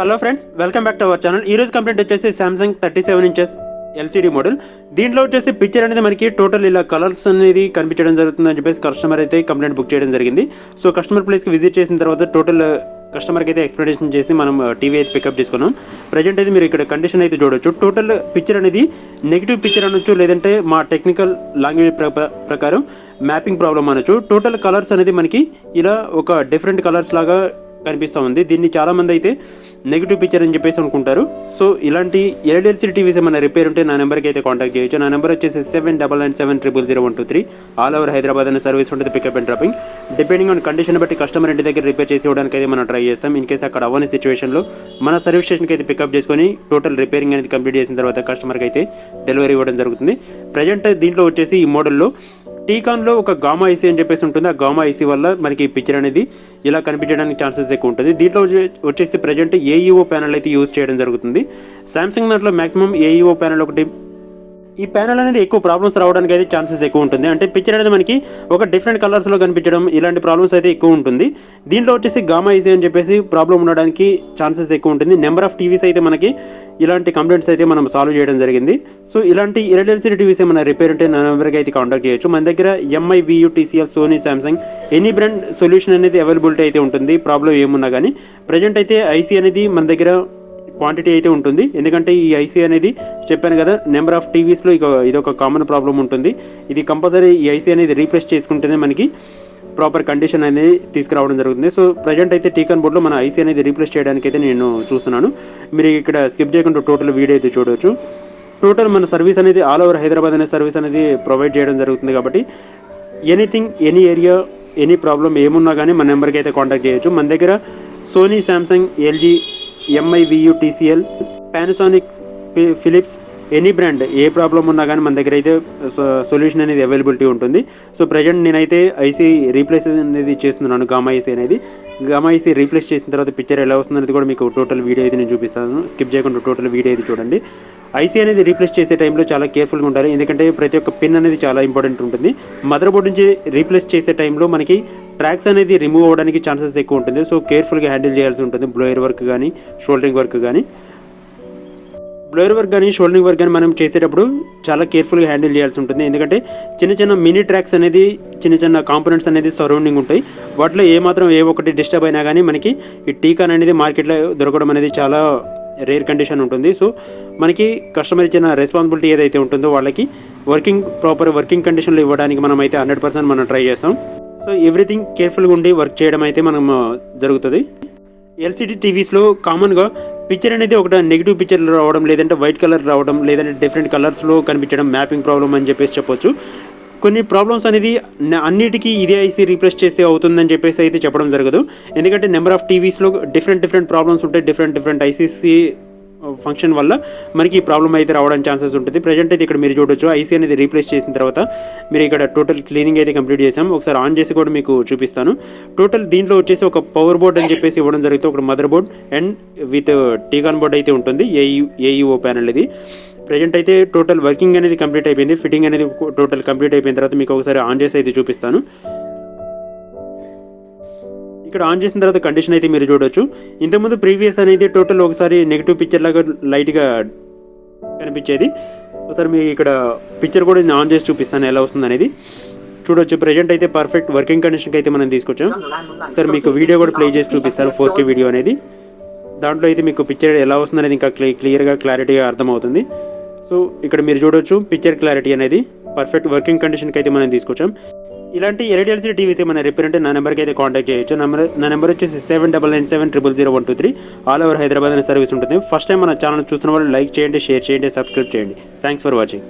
Hello friends, welcome back to our channel. ఈ రోజు complaint వచ్చేసి సామ్సంగ్ 37 ఇంచెస్ ఎల్సీడీ మోడల్. దీంట్లో వచ్చేసి పిక్చర్ అనేది మనకి టోటల్ ఇలా కలర్స్ అనేది కనిపించడం జరుగుతుందని చెప్పేసి కస్టమర్ అయితే కంప్లైంట్ బుక్ చేయడం జరిగింది. సో కస్టమర్ ప్లేస్కి విజిట్ చేసిన తర్వాత టోటల్ కస్టమర్కి అయితే ఎక్స్ప్లెనేషన్ చేసి మనం టీవీ అయితే పికప్ చేసుకున్నాం. ప్రజెంట్ అయితే మీరు ఇక్కడ కండిషన్ అయితే చూడొచ్చు. టోటల్ పిక్చర్ అనేది నెగిటివ్ పిక్చర్ అనొచ్చు, లేదంటే మా టెక్నికల్ లాంగ్వేజ్ ప్రకారం మ్యాపింగ్ ప్రాబ్లమ్ అనొచ్చు. టోటల్ కలర్స్ అనేది మనకి ఇలా ఒక డిఫరెంట్ కలర్స్ లాగా కనిపిస్తూ ఉంది. దీన్ని చాలామంది అయితే నెగిటివ్ పిక్చర్ అని చెప్పేసి అనుకుంటారు. సో ఇలాంటి ఎల్ఈడి టీవీస్ ఏమైనా రిపేర్ ఉంటే నా నెంబర్కి అయితే కాంటాక్ట్ చేయొచ్చు. నా నెంబర్ వచ్చేసి 7997000123. ఆల్ ఓవర్ హైదరాబాద్ అనే సర్వీస్ ఉంటుంది, pickup and dropping. Depending on condition బట్టి కస్టమర్ ఇంటి దగ్గర రిపేర్ చేసి ఇవ్వడానికి అయితే మనం ట్రై చేస్తాం. ఇన్ కేసు అక్కడ అవ్వని సిచ్యువేషన్లో మన సర్వీస్ స్టేషన్కి అయితే పికప్ చేసుకొని టోటల్ రిపేరింగ్ అనేది కంప్లీట్ చేసిన తర్వాత కస్టమర్కి అయితే డెలివరీ ఇవ్వడం జరుగుతుంది. ప్రజెంట్ దీంట్లో వచ్చేసి ఈ మోడల్లో టీకాన్లో ఒక గామా ఐసీ అని చెప్పేసి ఉంటుంది. ఆ గామా ఐసీ వల్ల మనకి పిక్చర్ అనేది ఇలా కనిపించడానికి ఛాన్సెస్ ఎక్కువ ఉంటుంది. దీంట్లో వచ్చేసి ప్రజెంట్ ఏఈఓ ప్యానల్ అయితే యూజ్ చేయడం జరుగుతుంది. సామ్సంగ్ దాంట్లో మాక్సిమం ఏఈఓ ప్యానల్ ఒకటి. ఈ ప్యానల్ అనేది ఎక్కువ ప్రాబ్లమ్స్ రావడానికి అయితే ఛాన్సెస్ ఎక్కువ ఉంటుంది. అంటే పిక్చర్ అనేది మనకి ఒక డిఫరెంట్ కలర్స్లో కనిపించడం, ఇలాంటి ప్రాబ్లమ్స్ అయితే ఎక్కువ ఉంటుంది. దీంట్లో వచ్చేసి గామా ఐసీ అని చెప్పేసి ప్రాబ్లం ఉండడానికి ఛాన్సెస్ ఎక్కువ ఉంటుంది. నెంబర్ ఆఫ్ టీవీస్ అయితే మనకి ఇలాంటి కంప్లైంట్స్ అయితే మనం సాల్వ్ చేయడం జరిగింది. సో ఇలాంటి ఎల్ఈడి టీవీస్ ఏమైనా రిపేర్ ఉంటే నా నెంబర్కి అయితే కాంటాక్ట్ చేయొచ్చు. మన దగ్గర MI, Vu, TCL, Sony, Samsung any brand solution అనేది అవైలబిలిటీ అయితే ఉంటుంది. ప్రాబ్లం ఏమున్నా కానీ ప్రజెంట్ అయితే ఐసీ అనేది మన దగ్గర క్వాంటిటీ అయితే ఉంటుంది. ఎందుకంటే ఈ ఐసీ అనేది చెప్పాను కదా, నెంబర్ ఆఫ్ టీవీస్లో ఇది ఒక కామన్ ప్రాబ్లం ఉంటుంది. ఇది కంపల్సరీ ఈ ఐసీ అనేది రీప్లేస్ చేసుకుంటేనే మనకి ప్రాపర్ కండిషన్ అనేది తీసుకురావడం జరుగుతుంది. సో ప్రజెంట్ అయితే టీకాన్ బోర్డ్లో మన ఐసీ అనేది రీప్లేస్ చేయడానికి అయితే నేను చూస్తున్నాను. మీరు ఇక్కడ స్కిప్ చేయకుండా టోటల్ వీడియో అయితే చూడవచ్చు. టోటల్ మన సర్వీస్ అనేది ఆల్ ఓవర్ హైదరాబాద్ అనే సర్వీస్ అనేది ప్రొవైడ్ చేయడం జరుగుతుంది. కాబట్టి anything, any area, any problem ఏమున్నా కానీ మన నెంబర్కి అయితే కాంటాక్ట్ చేయొచ్చు. మన దగ్గర Sony, Samsung, LG, MI, Vu, TCL, Panasonic, Philips any brand ఏ ప్రాబ్లం ఉన్నా కానీ మన దగ్గర అయితే సొల్యూషన్ అనేది అవైలబిలిటీ ఉంటుంది. సో ప్రజెంట్ నేనైతే ఐసీ రీప్లేస్ అనేది చేస్తున్నాను. గామా ఐసీ అనేది గామా ఐసీ రీప్లేస్ చేసిన తర్వాత పిక్చర్ ఎలా వస్తుంది అనేది కూడా మీకు టోటల్ వీడియో అయితే నేను చూపిస్తాను. స్కిప్ చేయకుండా టోటల్ వీడియో అయితే చూడండి. ఐసీ అనేది రీప్లేస్ చేసే టైంలో చాలా కేర్ఫుల్గా ఉండాలి. ఎందుకంటే ప్రతి ఒక్క పిన్ అనేది చాలా ఇంపార్టెంట్ ఉంటుంది. మదర్ బోర్డ్ నుంచి రీప్లేస్ చేసే టైంలో మనకి ట్రాక్స్ అనేది రిమూవ్ అవ్వడానికి ఛాన్సెస్ ఎక్కువ ఉంటుంది. సో కేర్ఫుల్గా హ్యాండిల్ చేయాల్సి ఉంటుంది. బ్లోయర్ వర్క్ కానీ, షోల్డరింగ్ వర్క్ కానీ, బ్లోయర్ వర్క్ కానీ, షోల్డరింగ్ వర్క్ కానీ మనం చేసేటప్పుడు చాలా కేర్ఫుల్గా హ్యాండిల్ చేయాల్సి ఉంటుంది. ఎందుకంటే చిన్న చిన్న మినీ ట్రాక్స్ అనేది, చిన్న చిన్న కాంపోనెంట్స్ అనేది సరౌండింగ్ ఉంటాయి. వాటిలో ఏ ఒకటి డిస్టర్బ్ అయినా కానీ మనకి ఈ టీకాన్ అనేది మార్కెట్లో దొరకడం అనేది చాలా రేర్ కండిషన్ ఉంటుంది. సో మనకి కస్టమర్ ఇచ్చిన రెస్పాన్సిబిలిటీ ఏదైతే ఉంటుందో వాళ్ళకి ప్రాపర్ వర్కింగ్ కండిషన్లో ఇవ్వడానికి మనం అయితే 100% మనం ట్రై చేస్తాం. సో ఎవ్రీథింగ్ కేర్ఫుల్గా ఉండి వర్క్ చేయడం అయితే మనం జరుగుతుంది. ఎల్సీడీ టీవీస్లో కామన్గా పిక్చర్ అనేది ఒక నెగిటివ్ పిక్చర్ రావడం, లేదంటే వైట్ కలర్ రావడం, లేదంటే డిఫరెంట్ కలర్స్లో కనిపించడం మ్యాపింగ్ ప్రాబ్లం అని చెప్పేసి చెప్పొచ్చు. కొన్ని ప్రాబ్లమ్స్ అనేది అన్నిటికీ ఇదే ఐసీ రీప్లేస్ చేస్తే అవుతుందని చెప్పేసి అయితే చెప్పడం జరగదు. ఎందుకంటే నెంబర్ ఆఫ్ టీవీస్లో డిఫరెంట్ ప్రాబ్లమ్స్ ఉంటాయి. డిఫరెంట్ ఐసీసీ ఫంక్షన్ వల్ల మనకి ఈ ప్రాబ్లం అయితే రావడానికి ఛాన్సెస్ ఉంటుంది. ప్రజెంట్ అయితే ఇక్కడ మీరు చూడొచ్చు, ఐసీ అనేది రీప్లేస్ చేసిన తర్వాత మీరు ఇక్కడ టోటల్ క్లీనింగ్ అయితే కంప్లీట్ చేసాం. ఒకసారి ఆన్ చేసి కూడా మీకు చూపిస్తాను. టోటల్ దీంట్లో వచ్చేసి ఒక పవర్ బోర్డ్ అని చెప్పేసి ఇవ్వడం జరుగుతుంది. ఒక motherboard and with T con board అయితే ఉంటుంది. ఏఈఓ ప్యానల్ ఇది. ప్రజెంట్ అయితే టోటల్ వర్కింగ్ అనేది కంప్లీట్ అయిపోయింది. ఫిట్టింగ్ అనేది టోటల్ కంప్లీట్ అయిపోయిన తర్వాత మీకు ఒకసారి ఆన్ చేసి అయితే చూపిస్తాను. ఇక్కడ ఆన్ చేసిన తర్వాత కండిషన్ అయితే మీరు చూడొచ్చు. ఇంతకుముందు ప్రీవియస్ అనేది టోటల్ ఒకసారి నెగిటివ్ పిక్చర్ లాగా లైట్గా కనిపించేది. ఒకసారి మీకు ఇక్కడ పిక్చర్ కూడా నేను ఆన్ చేసి చూపిస్తాను ఎలా వస్తుంది అనేది చూడొచ్చు. ప్రజెంట్ అయితే పర్ఫెక్ట్ వర్కింగ్ కండిషన్కి అయితే మనం తీసుకొచ్చాం. ఒకసారి మీకు వీడియో కూడా ప్లే చేసి చూపిస్తాను, 4K వీడియో అనేది. దాంట్లో అయితే మీకు పిక్చర్ ఎలా వస్తుంది అనేది ఇంకా క్లారిటీగా అర్థమవుతుంది. సో ఇక్కడ మీరు చూడొచ్చు పిక్చర్ క్లారిటీ అనేది పర్ఫెక్ట్ వర్కింగ్ కండిషన్కి అయితే మనం తీసుకొచ్చాం. ఇలాంటి ఎల్ఈడి టీవీస్ ఏమైనా రిపేర్ ఉంటే నా నెంబర్కి అయితే కాంటాక్ట్ చేయొచ్చు. నా నెంబర్ వచ్చేసి 7997000123. ఆల్ ఓవర్ హైదరాబాద్ అనే సర్వీస్ ఉంటుంది. ఫస్ట్ టైం మన ఛానల్ చూస్తున్న వాళ్ళు లైక్ చేయండి, షేర్ చేయండి, సబ్స్క్రైబ్ చేయండి. Thanks for watching.